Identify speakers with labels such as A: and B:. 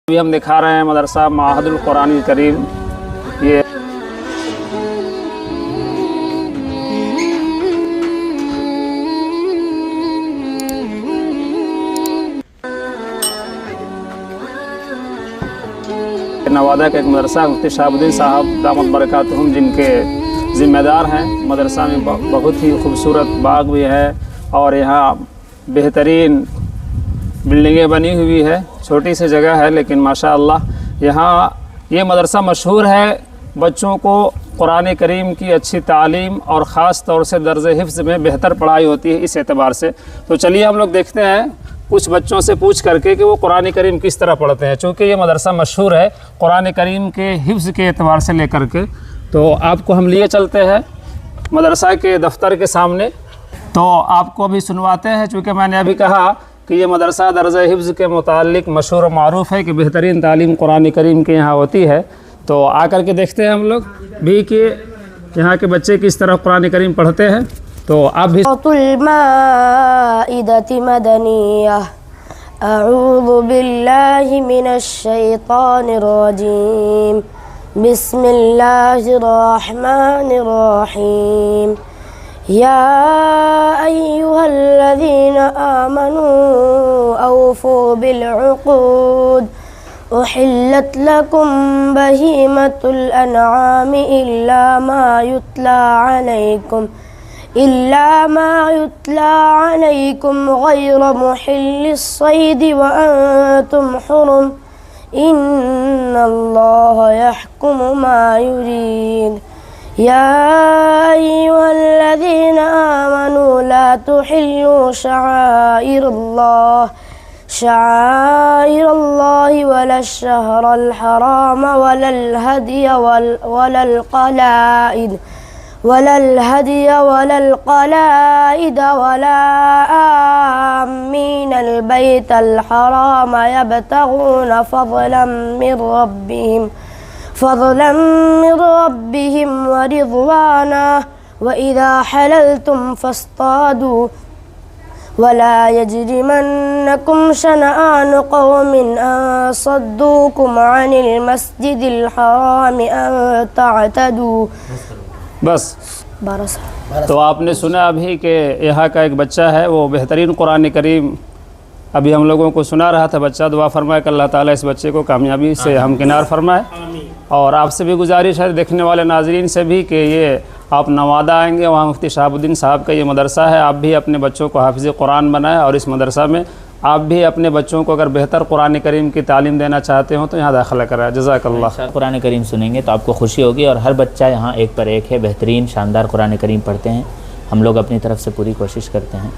A: अभी हम दिखा रहे हैं मदरसा माहदुल कुरान करीम। ये नवादा का एक मदरसा मुफ्ती शहाबुद्दीन साहब दामत बरकातहुम जिनके ज़िम्मेदार हैं। मदरसा में बहुत ही खूबसूरत बाग भी है और यहाँ बेहतरीन बिल्डिंगें बनी हुई है। छोटी सी जगह है लेकिन माशाअल्लाह यहाँ ये मदरसा मशहूर है। बच्चों को कुरान करीम की अच्छी तालीम और ख़ास तौर से दर्ज हिफ्ज़ में बेहतर पढ़ाई होती है इस एतबार से। तो चलिए हम लोग देखते हैं कुछ बच्चों से पूछ करके कि वो कुरान करीम किस तरह पढ़ते हैं। चूँकि ये मदरसा मशहूर है कुरान करीम के हिफ्ज़ के एतबार से लेकर के, तो आपको हम लिए चलते हैं मदरसा के दफ्तर के सामने। तो आपको भी सुनवाते हैं। चूँकि मैंने अभी कहा कि ये मदरसा दर्ज हिफ्ज़ के मुतालिक मशहूर और मारूफ़ है कि बेहतरीन तालीम कुरान करीम के यहाँ होती है। तो आकर के देखते हैं हम लोग भी कि यहाँ के बच्चे किस तरह कुरान करीम पढ़ते हैं। तो आप भी
B: अऊज़ु बिल्लाहि मिनश शैतानिर रजीम बिस्मिल्लाहिर रहमानिर रहीम या अय्युहल्लज़ीना आमनू औफ़ू बिल उक़ूद उहिल्लत लकुम बहीमतुल अनआमि इल्ला मा युत्ला अलैकुम गैर मुहिल्लिस सैदि व अंतुम हुरुम इन्नल्लाह यहकुमु मा युरीद या अय्युहल्लज़ीना आमनू ला तुहिल्लू शआइरल्लाहि वलश-शहरल हराम वलल हदिय वलल क़लाइद वला आमीनल बैतल हराम यब्तगून फ़ज़लन मिन रब्बिहिम व रिज़वाना व इज़ा हलल्तुम फ़ास्तादू वला यजरिमन्नकुम शनआनु क़ौमिन अन सद्दूकुम अनिल मस्जिदिल हराम अन तअतदू। बस। तो आपने सुना अभी कि यहाँ का एक बच्चा है वो बेहतरीन कुरान करीम अभी हम लोगों को सुना रहा था। बच्चा दुआ फरमाए कि अल्लाह ताला इस बच्चे को कामयाबी से हमकिनार फरमाए। और आपसे भी गुजारिश है देखने वाले नाजरीन से भी कि ये आप नवादा आएंगे, वहाँ मुफ्ती शहाबुद्दीन साहब का ये मदरसा है। आप भी अपने बच्चों को हाफिज़ कुरान बनाएं और इस मदरसा में आप भी अपने बच्चों को अगर बेहतर कुरान करीम की तालीम देना चाहते हो तो यहाँ दाखिला कराएं। जज़ाकल्लाह।
C: कुरान करीम सुनेंगे तो आपको खुशी होगी और हर बच्चा यहाँ एक पर एक है, बेहतरीन शानदार कुरान करीम पढ़ते हैं। हम लोग अपनी तरफ से पूरी कोशिश करते हैं।